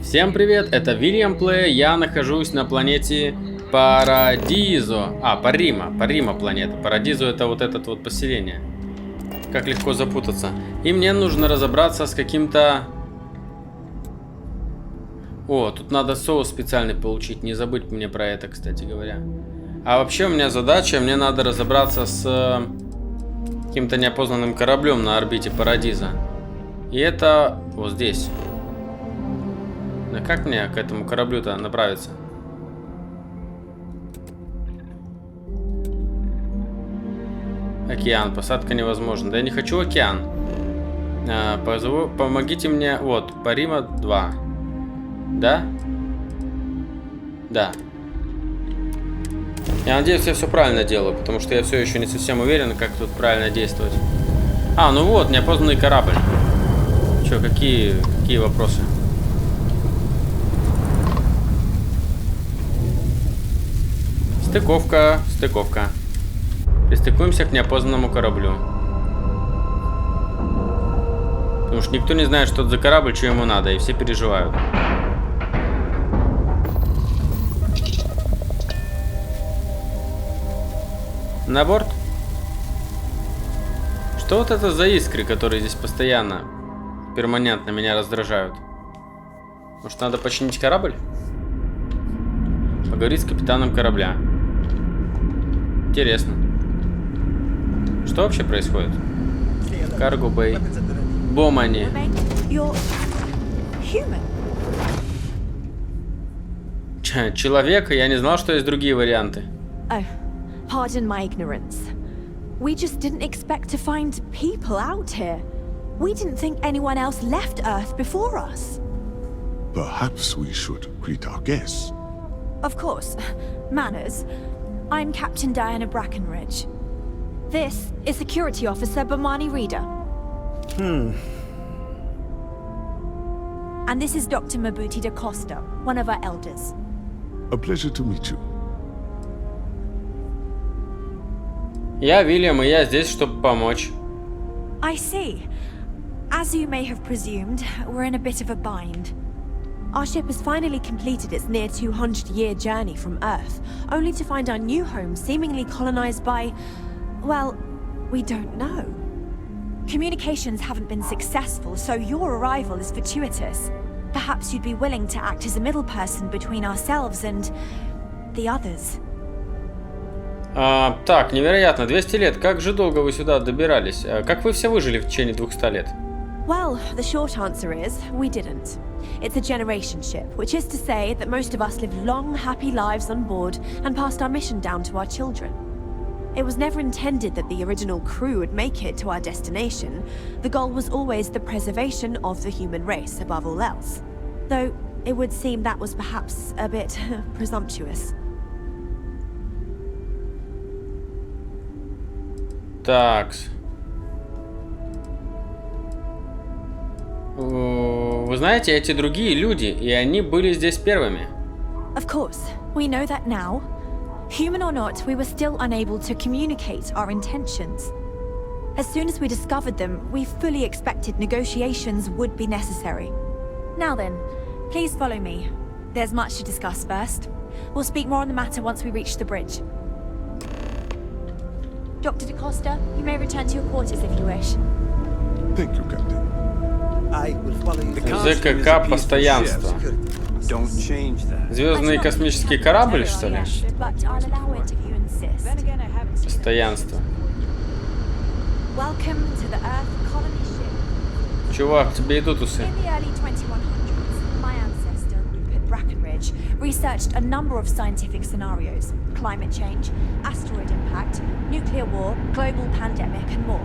Всем привет, это William Play, я нахожусь на планете Парадизо. Парима планета. Парадизо это вот это вот поселение. Как легко запутаться. И мне нужно разобраться с каким-то... О, тут надо соус специальный получить, не забыть мне про это, кстати говоря. А вообще у меня задача, мне надо разобраться с каким-то неопознанным кораблем на орбите Парадиза. И это вот здесь. А как мне к этому кораблю-то направиться? Океан, посадка невозможна. Да я не хочу океан. Помогите мне. Вот, Парима 2. Да? Да. Я надеюсь, я все правильно делаю, потому что я все еще не совсем уверен, как тут правильно действовать. А, ну вот, неопознанный корабль. Че, какие вопросы? Стыковка. Пристыкуемся к неопознанному кораблю. Потому что никто не знает, что это за корабль, что ему надо, и все переживают. На борт? Что вот это за искры, которые здесь постоянно, перманентно меня раздражают? Может, надо починить корабль? Поговорить с капитаном корабля. Интересно. Что вообще происходит? Карго Бэй. Бомани. Человек, я не знал, что есть другие варианты. Pardon my ignorance. We just didn't expect to find people out here. We didn't think anyone else left Earth before us. Perhaps we should greet our guests. Of course. Manners. I'm Captain Diana Brackenridge. This is Security Officer Bomani Reader. And this is Dr. Mabuti da Costa, one of our elders. A pleasure to meet you. Я Вильям, и я здесь, чтобы помочь. I see. As you may have presumed, we're in a bit of a bind. Our ship has finally completed its near 200-year journey from Earth, only to find our new home seemingly colonized by... well, we don't know. Communications haven't been successful, so your arrival is fortuitous. Perhaps you'd be willing to act as a middle person between ourselves and... the others. Так, невероятно, 200 лет. Как же долго вы сюда добирались? Как вы все выжили в течение 200 лет? Well, the short answer is, we didn't. It's a generation ship, which is to say that most of us lived long, happy lives on board and passed our mission down to our children. It was never intended that the original crew would make it to our destination. The goal was always the preservation of the human race above all else. Though, it would seem that was perhaps a bit presumptuous. Такс. Вы знаете, эти другие люди, и они были здесь первыми. Of course, we know that now. Human or not, we were still unable to communicate our intentions. As soon as we discovered them, we fully expected negotiations would be necessary. Now then, please follow me. There's much to discuss first. We'll speak more on the matter once we reach the bridge. Dr. DaCosta, you may return to your quarters if you wish. Thank you, Captain. ЗКК Постоянство. Звездный космический корабль, что ли? Постоянство. Чувак, тебе идут усы. Brackenridge researched a number of scientific scenarios: climate change, asteroid impact, nuclear war, global pandemic, and more.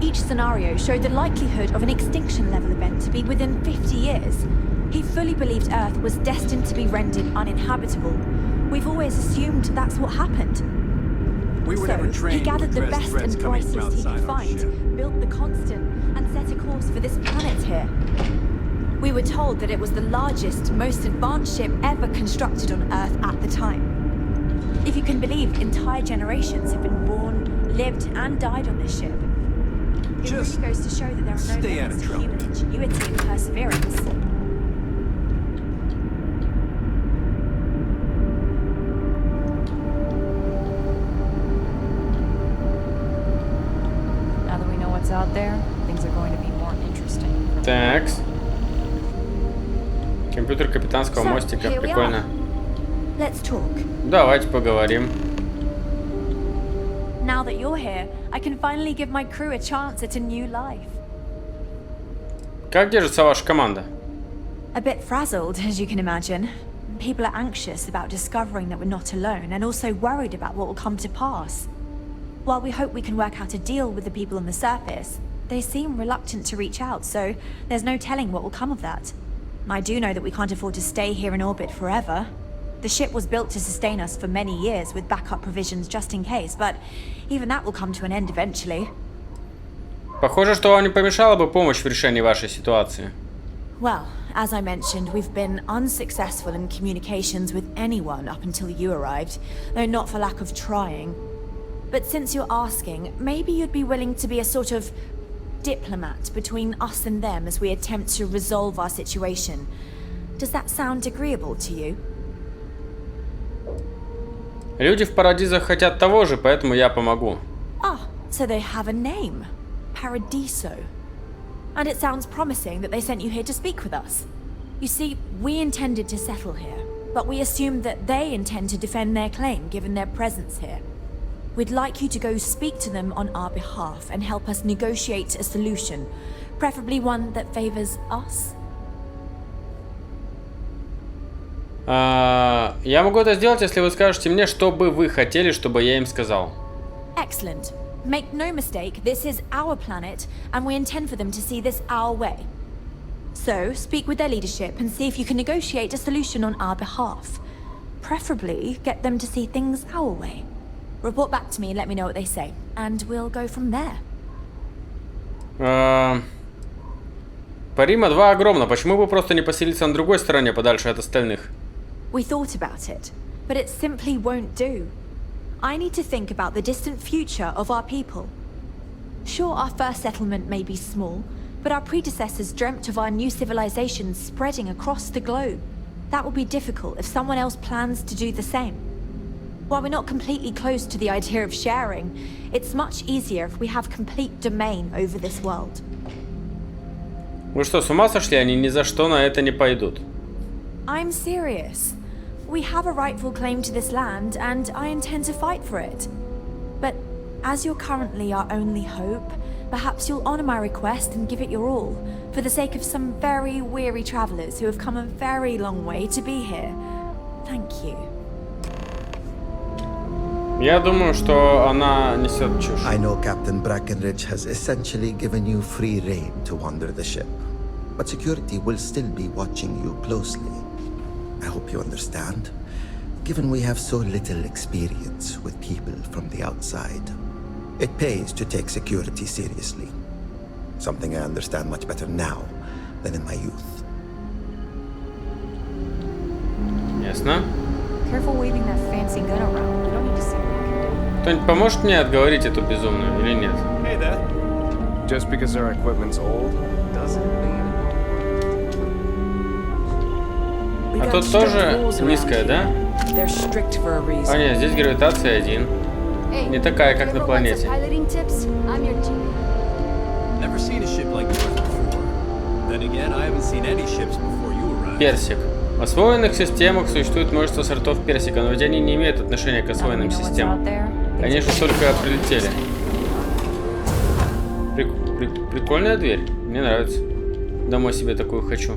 Each scenario showed the likelihood of an extinction level event to be within 50 years. He fully believed Earth was destined to be rendered uninhabitable. We've always assumed that's what happened. He gathered the best and brightest he could find, built the Constant, and set a course for this planet here. We were told that it was the largest, most advanced ship ever constructed on Earth at the time. If you can believe, entire generations have been born, lived, and died on this ship. It really goes to show that there are no limits to human ingenuity and perseverance. Компьютер капитанского мостика. Прикольно. Let's talk. Давайте поговорим. Now that you're here, I can finally give my crew a chance at a new life. Как держится ваша команда? A bit frazzled, as you can imagine. People are anxious about discovering that we're not alone, and also worried about what will come to pass. While we hope we can work out a deal with the people on the surface, they seem reluctant to reach out, so there's no telling what will come of that. I do know that we can't afford to stay here in orbit forever. The ship was built to sustain us for many years with backup provisions just in case, but even that will come to an end eventually. Похоже, что вам не помешала бы помощь в решении вашей ситуации. Well, as I mentioned, we've been unsuccessful in communications with anyone up until you arrived, though not for lack of trying. But since you're asking, maybe you'd be willing to be a sort of diplomat between us and them as we attempt to resolve our situation. Does that sound agreeable to you? Люди в Парадизах хотят того же, поэтому я помогу. Ah, so they have a name. Paradiso. And it sounds promising that they sent you here to speak with us. You see, we intended to settle here, but we assumed that they intend to defend their claim given their presence here. We'd like you to go speak to them on our behalf and help us negotiate a solution, preferably one that favors us. Я могу это сделать, если вы скажете мне, что бы вы хотели, чтобы я им сказал. Excellent. Make no mistake, this is our planet, and we intend for them to see this our way. So, speak with their leadership and see if you can negotiate a solution on our behalf. Preferably, get them to see things our way. Report back to me and let me know what they say, and we'll go from there. Парима 2 огромно. Почему бы просто не поселиться на другой стороне, подальше от остальных? We thought about it, but it simply won't do. I need to think about the distant future of our people. Sure, our first settlement may be small, but our predecessors dreamt of our new civilization spreading across the globe. That will be difficult if someone else plans to do the same. While we're not completely close to the idea of sharing, it's much easier if we have complete domain over this world. Вы что, с ума сошли? Они ни за что на это не пойдут. I'm serious. We have a rightful claim to this land, and I intend to fight for it. But as you're currently our only hope, perhaps you'll honor my request and give it your all, for the sake of some very weary travelers who have come a very long way to be here. Thank you. Я думаю, что она несет чушь. I know Captain Brackenridge has essentially given you free rein to wander the ship, but security will still be watching you closely. I hope you understand, given we have so little experience with people from the outside. It pays to take security seriously, something I understand much better now than in my youth. Ясно. Careful waving that fancy gun around. You don't need to see what you can do. Кто-нибудь поможет мне отговорить эту безумную или нет? Hey there. Just because our equipment's old doesn't mean. А тут тоже низкая, да? А нет, здесь гравитация 1. Не такая, как на планете. Персик. В освоенных системах существует множество сортов персика, но ведь они не имеют отношения к освоенным системам. Они же только прилетели. Прикольная дверь. Мне нравится. Домой себе такую хочу.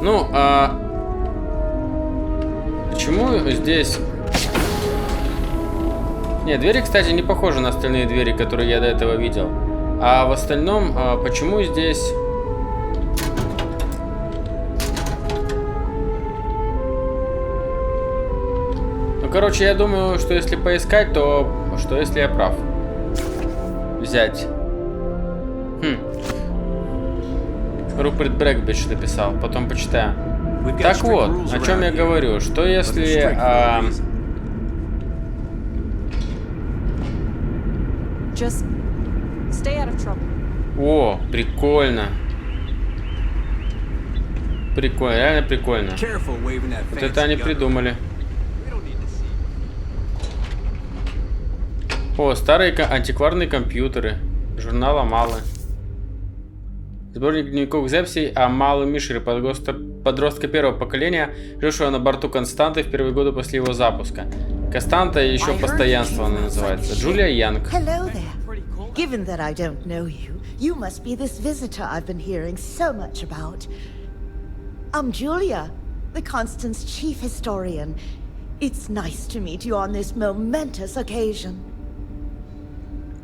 Ну, почему здесь... Нет, двери, кстати, не похожи на остальные двери, которые я до этого видел. А в остальном, почему здесь... Ну, короче, я думаю, что если поискать, то... Что если я прав? Взять. Руперт Брэкбидж написал, потом почитаю. Так вот, о чем я говорю, что если... О, прикольно. Прикольно, реально прикольно. Вот это они придумали. О, старые антикварные компьютеры. Журнала мало. Сборник дневников записей о Малом Мишере, подростка первого поколения, жившего на борту Константы в первые годы после его запуска. Константа и еще Постоянство она называется. Джулия Янг. Hello there. Given that I don't know you, you must be this visitor I've been hearing so much about. I'm Julia, the Constant's chief historian. It's nice to meet you on this momentous occasion.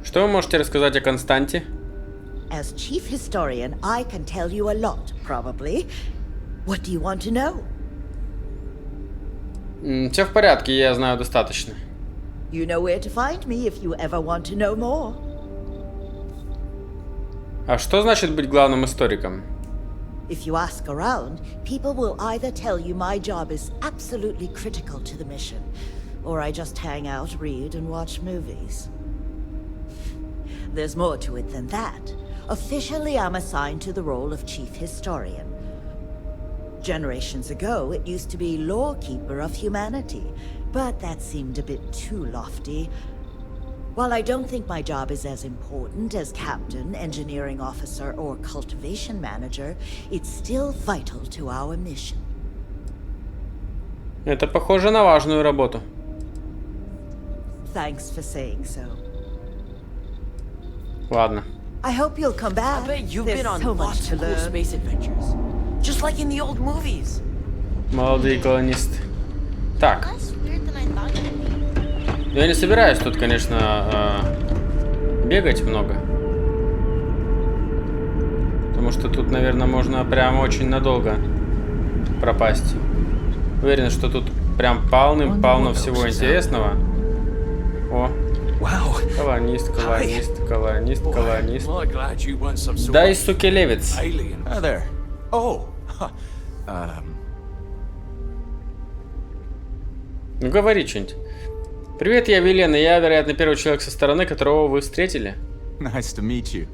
Что вы можете рассказать о Константе? As chief historian, I can tell you a lot, probably. What do you want to know? Все в порядке, я знаю достаточно. You know where to find me if you ever want to know more. А что значит быть главным историком? If you ask around, people will either tell you my job is absolutely critical to the mission, or I just hang out, read, and watch movies. There's more to it than that. Officially, I'm assigned to the role of chief historian. Generations ago, it used to be lawkeeper of humanity, but that seemed a bit too lofty. While I don't think my job is as important as captain, engineering officer, or cultivation manager, it's still vital to our mission. Это похоже на важную работу. Thanks for saying so. Ладно. I hope you'll come back. I bet you've There's been on so much lots to of cool learn. space adventures. Just like in the old movies. Молодые колонисты. Так. Less weird than I thought it would be. Я не собираюсь тут, конечно, бегать много. Потому что тут, наверное, можно прям очень надолго пропасть. Уверен, что тут прям полным-полно всего интересного. О. Колонист, колонист, колонист, колонист. Дай, суки, левец. Hi there. Oh. Ну говори что-нибудь. Привет, я Вилен, и я, вероятно, первый человек со стороны, которого вы встретили. Nice to meet you.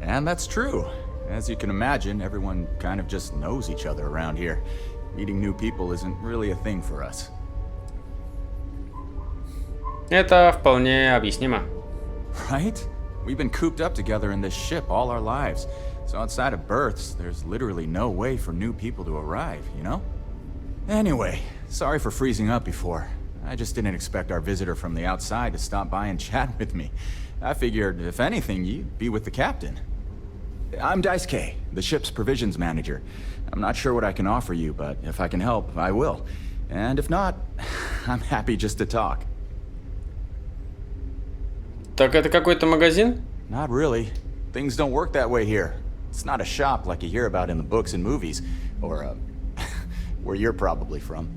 And that's true. As you can imagine, everyone kind of just knows each other around here. Meeting new people isn't really a thing for us. Это вполне объяснимо. Right? We've been cooped up together in this ship all our lives. So outside of births, there's literally no way for new people to arrive, you know? Anyway, sorry for freezing up before. I just didn't expect our visitor from the outside to stop by and chat with me. I figured, if anything, you'd be with the captain. I'm Dice K, the ship's provisions manager. I'm not sure what I can offer you, but if I can help, I will. And if not, I'm happy just to talk. Так это какой-то магазин? Not really. Things don't work that way here. It's not a shop like you hear about in the books and movies, or where you're probably from.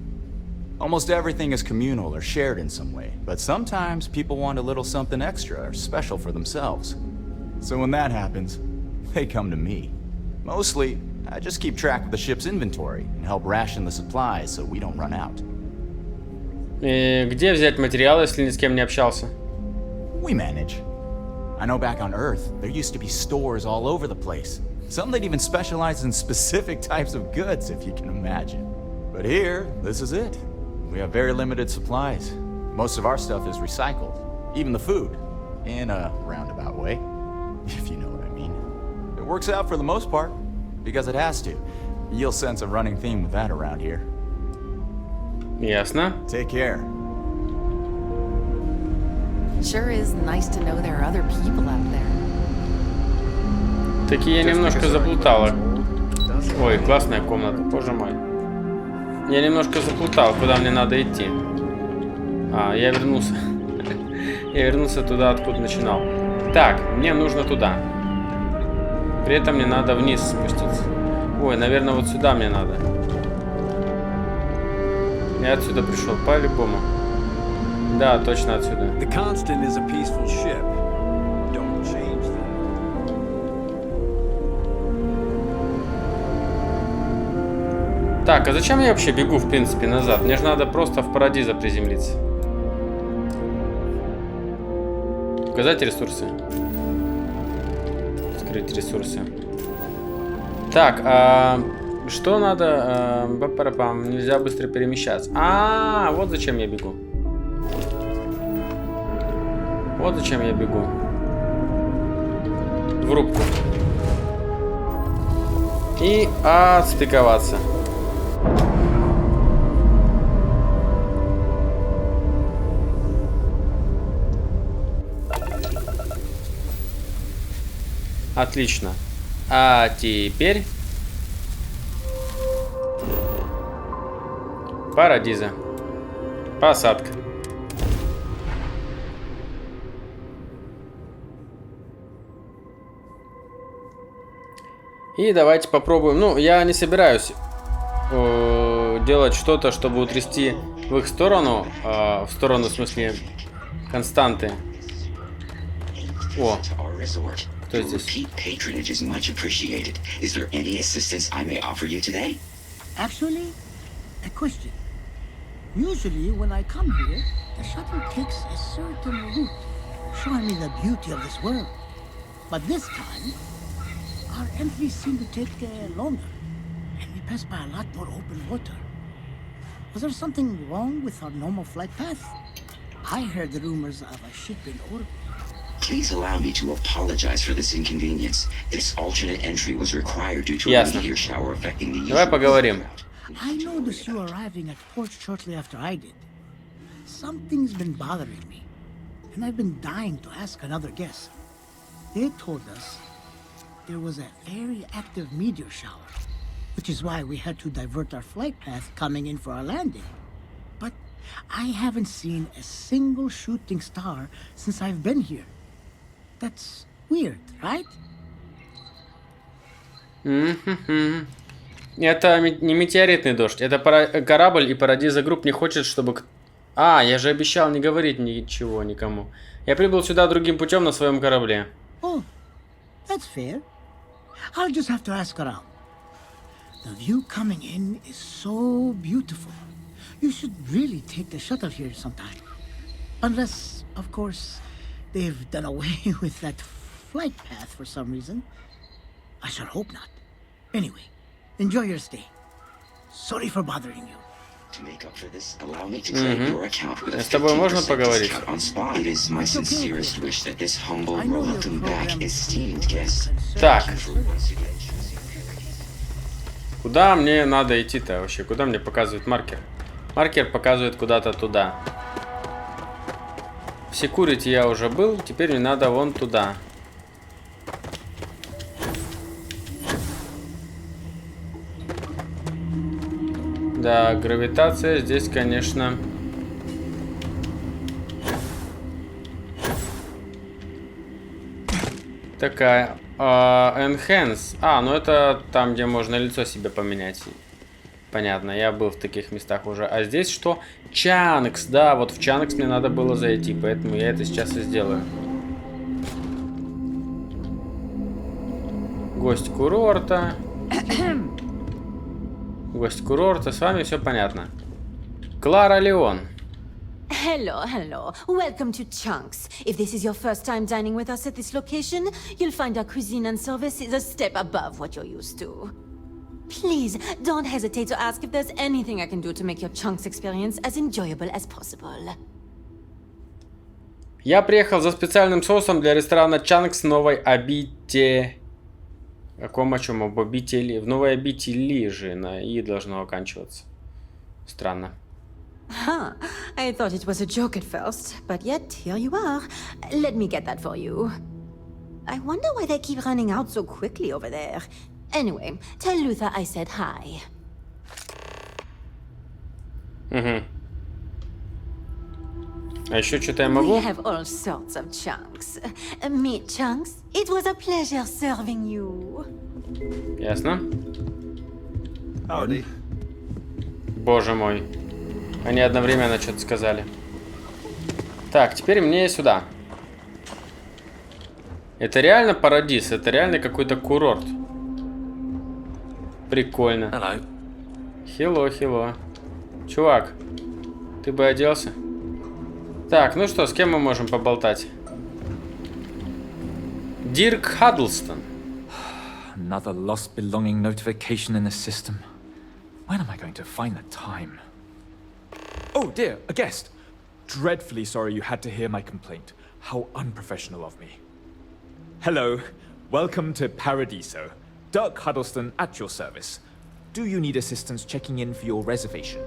Almost everything is communal or shared in some way, but sometimes people want a little something extra or special for themselves. So when that happens, they come to me. Mostly, I just keep track of the ship's inventory and help ration the supplies so we don't run out. И где взять материал, если ни с кем не общался? We manage. I know back on Earth, there used to be stores all over the place. Some that even specialize in specific types of goods, if you can imagine. But here, this is it. We have very limited supplies. Most of our stuff is recycled. Even the food. In a roundabout way. If you know what I mean. It works out for the most part. Because it has to. You'll sense a running theme with that around here. Ясно. Take care. Sure is nice to know there are other people out there. Таки я немножко заплутала. Ой, классная комната, боже мой. Я немножко заплутал, куда мне надо идти. А, я вернулся. Я вернулся туда, откуда начинал. Так, мне нужно туда. При этом мне надо вниз спуститься. Ой, наверное, вот сюда мне надо. Я отсюда пришел, по-любому. Да, точно отсюда. The Constant is a peaceful ship. Don't change that. Так, а зачем я вообще бегу, в принципе, назад? Мне же надо просто в Парадиза приземлиться. Указать ресурсы. Открыть ресурсы. Так, что надо? Ба-па-па-пам. Нельзя быстро перемещаться. Вот зачем я бегу. Вот зачем я бегу. В рубку. И отстыковаться. Отлично. А теперь Парадиза. Посадка. И давайте попробуем. Ну, я не собираюсь делать что-то, чтобы утрясти в их сторону. В сторону, в смысле, константы. О, кто здесь? Actually, a question. Usually, when I come here, the shuttle takes a certain route, showing me the beauty of this world. But this time, our entries seem to take longer, and we pass by a lot more open water. Was there something wrong with our normal flight path? I heard the rumors of a ship in orbit. Please allow me to apologize for this inconvenience. This alternate entry was required due to a meteor shower affecting the Давай поговорим. I noticed you arriving at port shortly after I did. Something's been bothering me, and I've been dying to ask another guest. They told us there was a very active meteor shower, which is why we had to divert our flight path coming in for our landing. But I haven't seen a single shooting star since I've been here. That's weird, right? Это не метеоритный дождь. Это корабль, и Парадиза Групп не хочет, чтобы... А, я же обещал не говорить ничего никому. Я прибыл сюда другим путем на своем корабле. Oh, that's fair. I'll just have to ask around. The view coming in is so beautiful. You should really take the shuttle here sometime. Unless, of course, they've done away with that flight path for some reason. I should hope not. Anyway, enjoy your stay. Sorry for bothering you. To make up for this, allow me to credit your account with a С тобой можно поговорить? discount on spot. It is my sincerest wish that this humble welcome back esteemed guest. Так. Куда мне надо идти-то вообще? Куда мне показывает маркер? Маркер показывает куда-то туда. В секьюрити я уже был, теперь мне надо вон туда. Да, гравитация здесь, конечно... Такая. Enhance. Ну это там, где можно лицо себе поменять. Понятно, я был в таких местах уже. А здесь что? Чанкс. Да, вот в Чанкс мне надо было зайти, поэтому я это сейчас и сделаю. Гость курорта. Гость курорта. С вами все понятно. Клара Леон. Hello, hello. Welcome to Chunks. If this is your first time dining with us at this location, you'll find our cuisine and service is a step above what you're used to. Please, don't hesitate to ask if there's anything I can do to make your Chunks experience as enjoyable as possible. Я приехал за специальным соусом для ресторана Чанкс в Новой Обители. О чем? Об обители. В Новой Обители же на «и» должно оканчиваться. Странно. Huh. I thought it was a joke at first, but yet here you are. Let me get that for you. I wonder why they keep running out so quickly over there. Anyway, tell Luther I said hi. Угу. А еще что-то я могу? We have all sorts of Chunks. Meet Chunks. It was a pleasure serving you. Ясно. Howdy. Боже мой. Они одновременно что-то сказали. Так, теперь мне сюда. Это реально Парадиз, это реально какой-то курорт. Прикольно. Hello, hello. Чувак, ты бы оделся? Так, ну что, с кем мы можем поболтать? Дирк Хаддлстон. Another lost belonging notification in the system. When am I going to find the time? Oh dear, a guest. Dreadfully sorry you had to hear my complaint. How unprofessional of me. Hello, welcome to Paradiso. Dirk Huddleston at your service. Do you need assistance checking in for your reservation?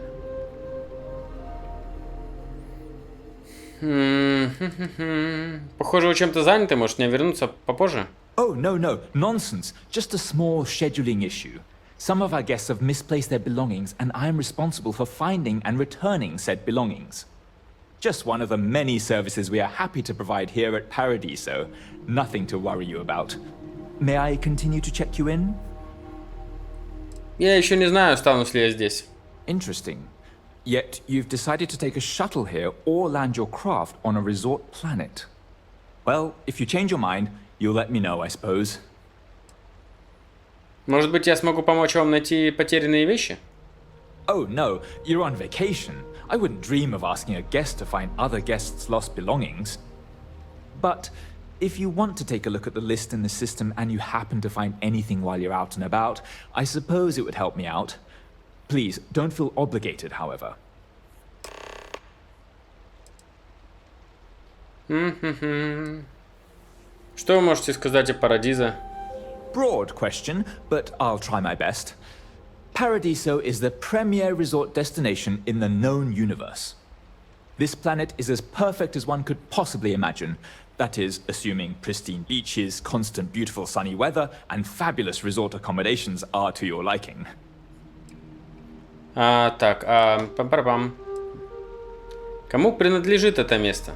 Похоже, вы чем-то заняты, может мне вернуться попозже? Oh, no, nonsense. Just a small scheduling issue. Some of our guests have misplaced their belongings, and I am responsible for finding and returning said belongings. Just one of the many services we are happy to provide here at Paradiso. Nothing to worry you about. May I continue to check you in? Я еще не знаю, останусь ли я здесь. Interesting. Yet you've decided to take a shuttle here or land your craft on a resort planet. Well, if you change your mind, you'll let me know, I suppose. Может быть, я смогу помочь вам найти потерянные вещи? Oh, no, you're on vacation. I wouldn't dream of asking a guest to find other guests' lost belongings. But if you want to take a look at the list in the system and you happen to find anything while you're out and about, I suppose it would help me out. Please, don't feel obligated, however. Что вы можете сказать о Парадизо? Broad question, but I'll try my best. Paradiso is the premier resort destination in the known universe. This planet is as perfect as one could possibly imagine. That is, assuming pristine beaches, constant beautiful sunny weather, and fabulous resort accommodations are to your liking. Пам-пам-пам. Кому принадлежит это место?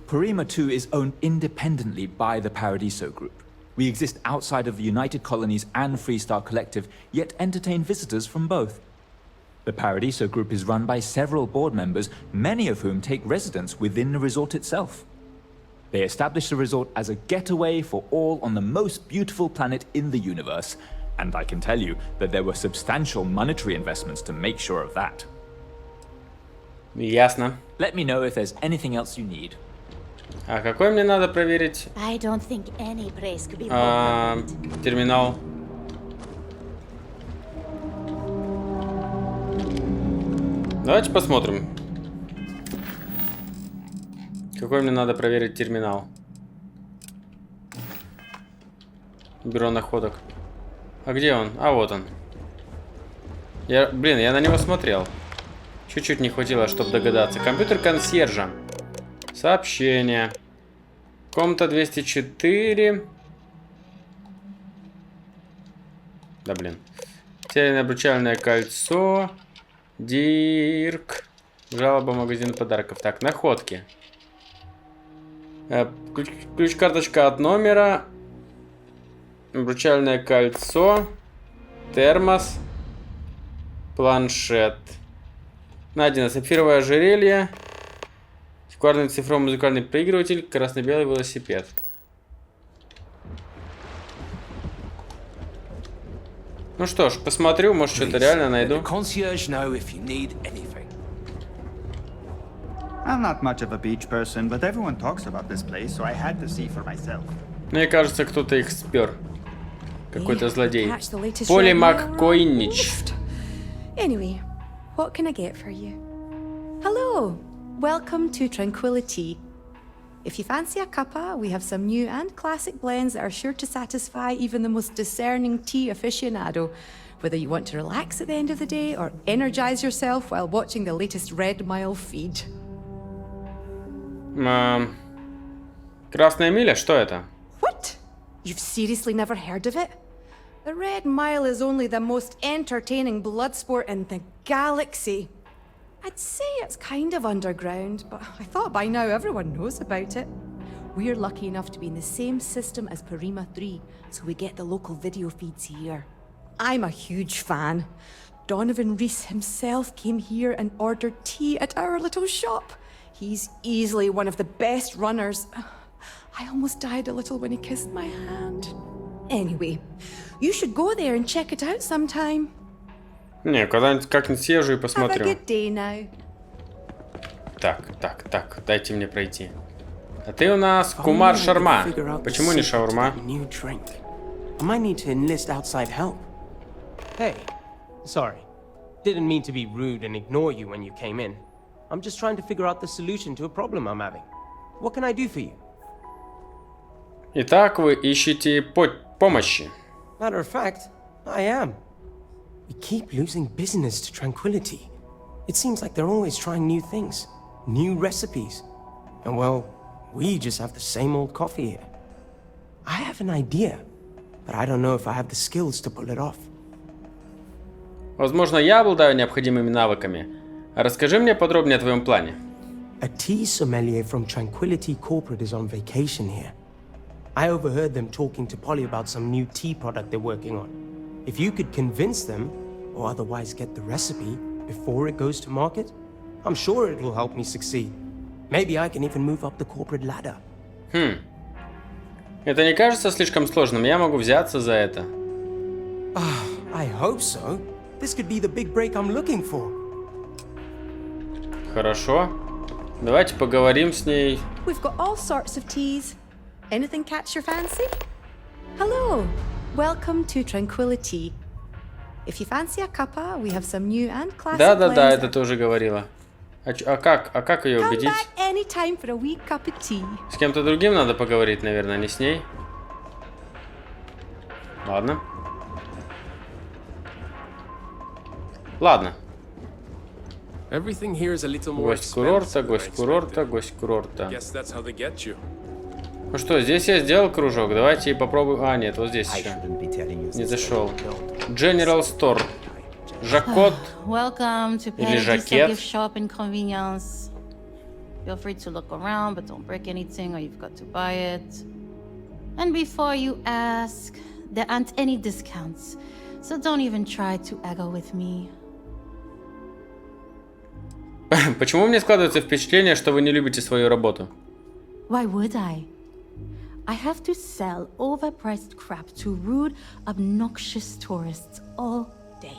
Parima 2 is owned independently by the Paradiso Group. We exist outside of the United Colonies and Freestar Collective, yet entertain visitors from both. The Paradiso Group is run by several board members, many of whom take residence within the resort itself. They established the resort as a getaway for all on the most beautiful planet in the universe, and I can tell you that there were substantial monetary investments to make sure of that. Ясно. Let me know if there's anything else you need. А какой мне надо проверить? I don't think any place could be терминал. Давайте посмотрим. Какой мне надо проверить терминал? Бюро находок. А где он? А вот он. Я на него смотрел. Чуть-чуть не хватило, чтобы догадаться. Компьютер консьержа. Сообщение. Комната 204. Да блин. Потерянное обручальное кольцо. Дирк. Жалоба в магазин подарков. Так, находки. Ключ-карточка от номера. Обручальное кольцо. Термос. Планшет. Найдено сапфировое ожерелье. Антикварный цифровой музыкальный проигрыватель. Красно-белый велосипед. Ну что ж, посмотрю, может что-то реально найду. I'm not much of a beach person, but everyone talks about this place, so I had to see for myself. Мне кажется, кто-то их спер. Какой-то злодей. Поли МакКойнич. Anyway, what can I get for you? Hello, welcome to Tranquility. If you fancy a cuppa, we have some new and classic blends that are sure to satisfy even the most discerning tea aficionado, whether you want to relax at the end of the day or energize yourself while watching the latest Red Mile feed. Красная миля? Что это? What? You've seriously never heard of it? The Red Mile is only the most entertaining blood sport in the galaxy. I'd say it's kind of underground, but I thought by now everyone knows about it. We're lucky enough to be in the same system as Parima 3, so we get the local video feeds here. I'm a huge fan. Donovan Reese himself came here and ordered tea at our little shop. He's easily one of the best runners. I almost died a little when he kissed my hand. Anyway, you should go there and check it out sometime. Не, когда-нибудь как-нибудь съезжу и посмотрю. Have a good day now. Так, дайте мне пройти. А ты у нас Кумар Шарма. Почему не шаурма? I might need to enlist outside help. Hey, sorry. Didn't mean to be rude and ignore you when you came in. I'm just trying to figure out the solution to a problem I'm having. What can I do for you? Итак, вы ищете помощи. Matter of fact, I am. We keep losing business to Tranquility. It seems like they're always trying new things, new recipes. And well, we just have the same old coffee here. I have an idea, but I don't know if I have the skills to pull it off. Возможно, я обладаю необходимыми навыками. Расскажи мне подробнее о твоем плане. A tea sommelier from Tranquility Corporate is on vacation here. I overheard them talking to Polly about some new tea product they're working on. If you could convince them, or otherwise get the recipe before it goes to market, I'm sure it will help me succeed. Maybe I can even move up the corporate ladder. Это не кажется слишком сложным? Я могу взяться за это. I hope so. This could be the big break I'm looking for. Хорошо. Давайте поговорим с ней. We've got all sorts of teas. Anything catch your fancy? Hello. Welcome to Tranquility. If you fancy a cuppa, we have some new and classic Да, это тоже говорила. А как ее убедить? Come back anytime for a wee cup of tea. С кем-то другим надо поговорить, наверное, не с ней. Ладно. Everything here is a little more Гость курорта, гость курорта, гость курорта. Guess that's how they get you. Ну что, здесь я сделал кружок. Давайте попробуем. А, нет, вот здесь еще. Не зашел. General Store. Жакот. Или жакет. Feel free to look around, but don't break anything or you've got to buy it. And before you ask, there aren't any discounts, so don't even try to haggle with me. Почему мне складывается впечатление, что вы не любите свою работу? Why would I? I have to sell overpriced crap to rude, obnoxious tourists all day.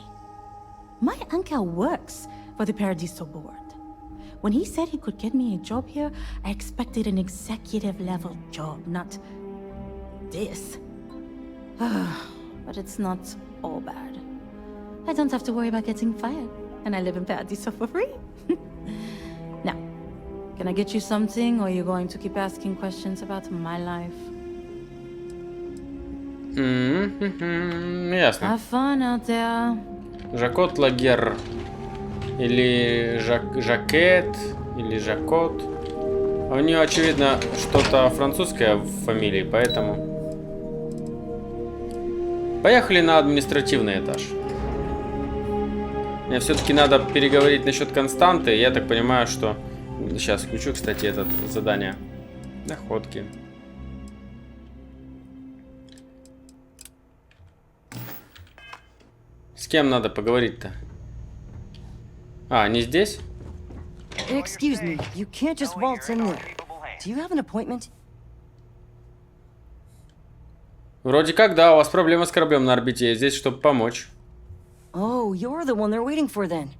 My uncle works for the Paradiso board. When he said he could get me a job here, I expected an executive level job, not this. But it's not all bad. I don't have to worry about getting fired, and I live in Paradiso for free. Now, can I get you something, or are you going to keep asking questions about my life? Ясно. Have fun out there. Жакот Лагер. Или жакет. Или жакот. У нее, очевидно, что-то французское в фамилии, поэтому... Поехали на административный этаж. Мне все-таки надо переговорить насчет константы. Я так понимаю, что... Сейчас включу, кстати, это задание. Находки. С кем надо поговорить-то? А, не здесь? Excuse me, you can't just waltz in there. Do you have an appointment? Вроде как, да, у вас проблема с кораблем на орбите. Я здесь, чтобы помочь. Oh, you're the one they're waiting for then.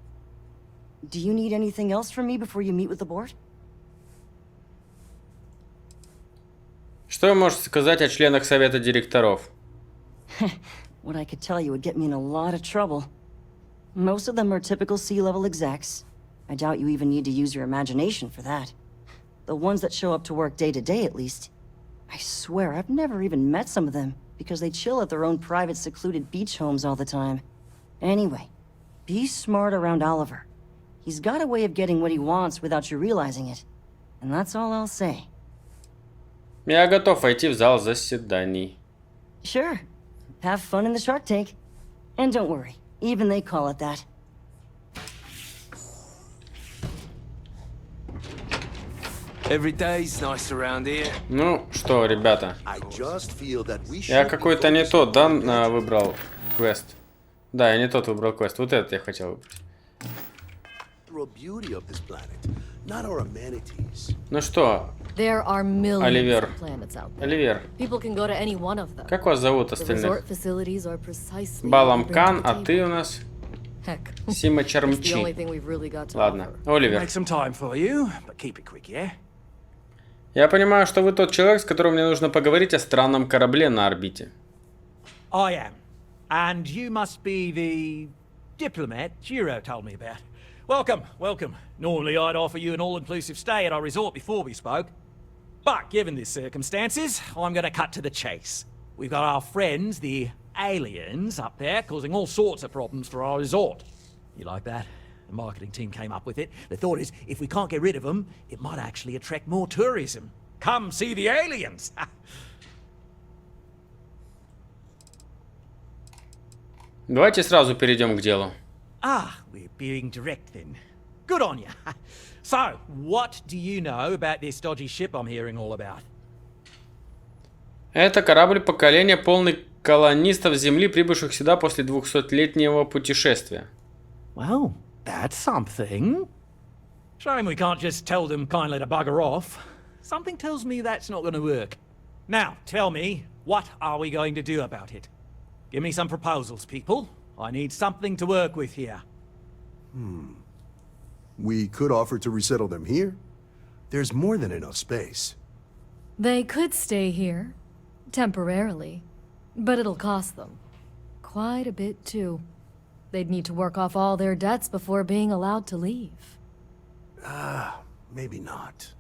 Do you need anything else from me before you meet with the board? Что вы можете сказать о членах совета директоров? What I could tell you would get me in a lot of trouble. Most of them are typical C-level execs. I doubt you even need to use your imagination for that. The ones that show up to work day to day, at least. I swear, I've never even met some of them, because they chill at their own private secluded beach homes all the time. Anyway, be smart around Oliver. He's got a way of getting what he wants without you realizing it. And that's all I'll say. Я готов войти в зал заседаний. Sure. Have fun in the Shark Tank. And don't worry, even they call it that. Every day's nice around here. Ну что, ребята, я какой-то не тот, да, выбрал квест. Да, я не тот выбрал квест. Вот этот я хотел выбрать. Ну что, Оливер. Оливер. Как вас зовут остальных? Баламкан, а ты у нас? Сима Чармчи. Ладно, Оливер. Я понимаю, что вы тот человек, с которым мне нужно поговорить о странном корабле на орбите. I am. And you must be the diplomat Jiro told me about. Welcome, welcome. Normally I'd offer you an all-inclusive stay at our resort before we spoke. But given the circumstances, I'm going to cut to the chase. We've got our friends, the aliens up there causing all sorts of problems for our resort. You like that? The marketing team came up with it. The thought is, if we can't get rid of them, it might actually attract more tourism. Come see the aliens! Давайте сразу перейдем к делу. We're being direct then. Good on you. So, what do you know about this dodgy ship I'm hearing all about? Это корабль поколения, полный колонистов Земли, прибывших сюда после 200-летнего путешествия. Well, that's something. Shame we can't just tell them kindly to bugger off. Something tells me that's not going to work. Now, tell me, what are we going to do about it? Give me some proposals, people. I need something to work with here. We could offer to resettle them here. There's more than enough space. They could stay here, temporarily, but it'll cost them. Quite a bit, too. They'd need to work off all their debts before being allowed to leave. Maybe not.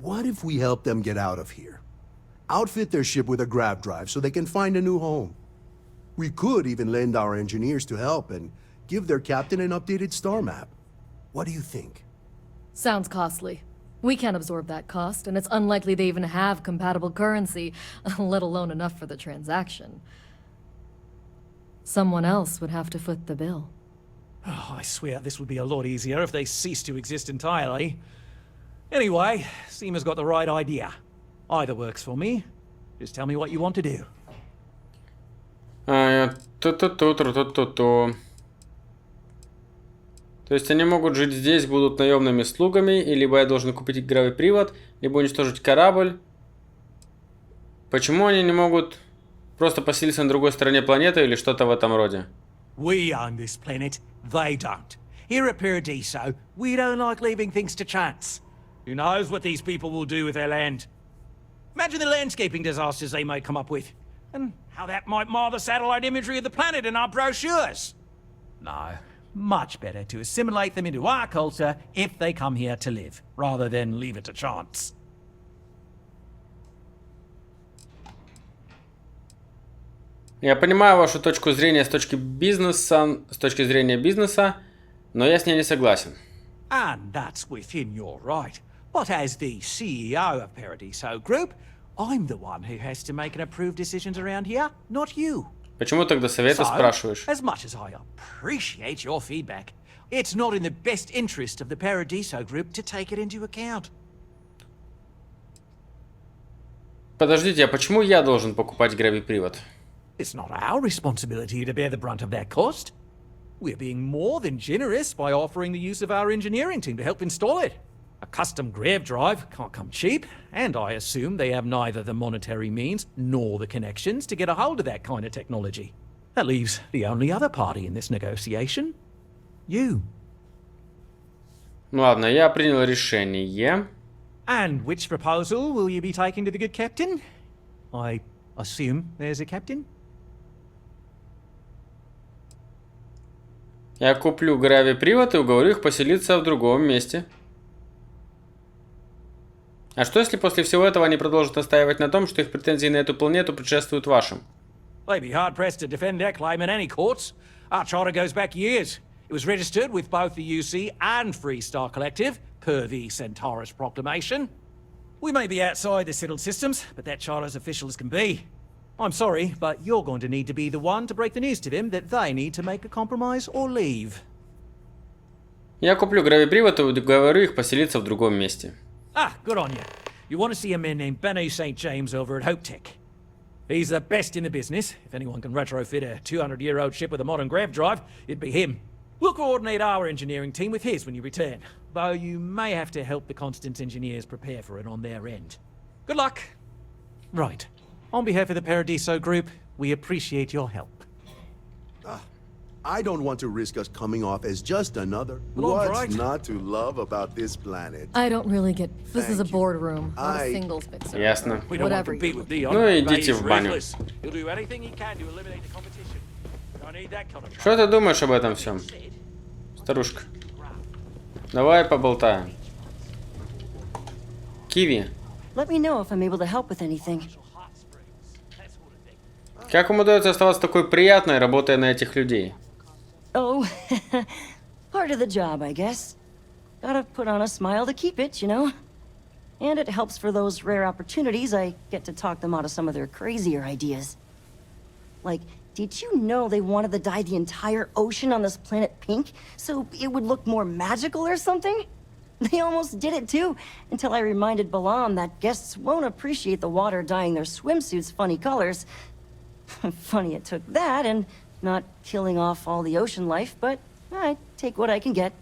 What if we help them get out of here? Outfit their ship with a grav drive so they can find a new home. We could even lend our engineers to help and give their captain an updated star map. What do you think? Sounds costly. We can't absorb that cost, and it's unlikely they even have compatible currency, let alone enough for the transaction. Someone else would have to foot the bill. Oh, I swear this would be a lot easier if they ceased to exist entirely. Anyway, Seema's got the right idea. Either works for me. Just tell me what you want to do. То есть они могут жить здесь, будут наемными слугами, и либо я должен купить гравипривод, либо уничтожить корабль. Почему они не могут просто поселиться на другой стороне планеты или что-то в этом роде? We own this planet, they don't. Here at Paradiso, we don't like leaving things to chance. Who knows what these people will do with their land? Imagine the landscaping disasters they may come up with, and how that might mar the satellite imagery of the planet in our brochures. No, much better to assimilate them into our culture if they come here to live, rather than leave it to chance. Я понимаю вашу точку зрения с точки зрения бизнеса, но я с ней не согласен. And that's within your right. But as the CEO of Paradiso Group, I'm the one who has to make and approve decisions around here, not you. Почему тогда совета спрашиваешь? As much as I appreciate your feedback, it's not in the best interest of the Paradiso Group to take it into account. Подождите, а почему я должен покупать гравипривод? It's not our responsibility to bear the brunt of that cost. We're being more than generous by offering the use of our engineering team to help install it. A custom grav drive can't come cheap, and I assume they have neither the monetary means nor the connections to get a hold of that kind of technology. That leaves the only other party in this negotiation. You. Ну ладно, я принял решение. And which proposal will you be taking to the good captain? I assume there's a captain? Я куплю гравипривод и уговорю их поселиться в другом месте. А что если после всего этого они продолжат настаивать на том, что их претензии на эту планету предшествуют вашим? They'd be hard-pressed to defend their claim in any courts. Our charter goes back years. It was registered with both the UC and Freestar Collective, per the Centaurus Proclamation. We may be outside the settled systems, but that charter's official as can be. I'm sorry, but you're going to need to be the one to break the news to them that they need to make a compromise or leave. Я куплю гравипривод и уговорю их поселиться в другом месте. Good on you. You want to see a man named Benny St. James over at Hope Tech. He's the best in the business. If anyone can retrofit a 200-year-old ship with a modern grav drive, it'd be him. We'll coordinate our engineering team with his when you return, though you may have to help the Constance engineers prepare for it on their end. Good luck. Right. On behalf of the Paradiso Group, we appreciate your help. I don't want to risk us coming off as just another. What's not to love about this planet? I don't really get... This is a boardroom, not a singles fixer. Ясно. Whatever you want. Ну идите в баню. Что ты думаешь об этом всем, старушка? Давай поболтаем. Киви. Let me know if I'm able to help with anything. Как им удается оставаться такой приятной, работая на этих людей? Oh, part of the job, I guess. Gotta put on a smile to keep it, you know? And it helps for those rare opportunities I get to talk them out of some of their crazier ideas. Like, did you know they wanted to dye the entire ocean on this planet pink so it would look more magical or something? They almost did it too, until I reminded Balam that guests won't appreciate the water dyeing their swimsuits funny colors. Funny it took that and not killing off all the ocean life, but I take what I can get.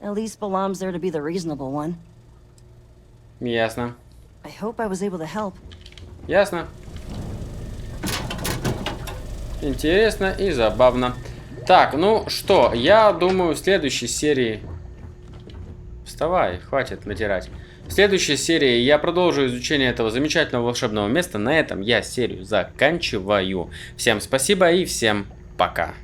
At least Balam's there to be the reasonable one. Ясно. I hope I was able to help. Ясно. Интересно и забавно. Так, ну что, я думаю, в следующей серии... Вставай, хватит натирать. В следующей серии я продолжу изучение этого замечательного волшебного места. На этом я серию заканчиваю. Всем спасибо и всем пока.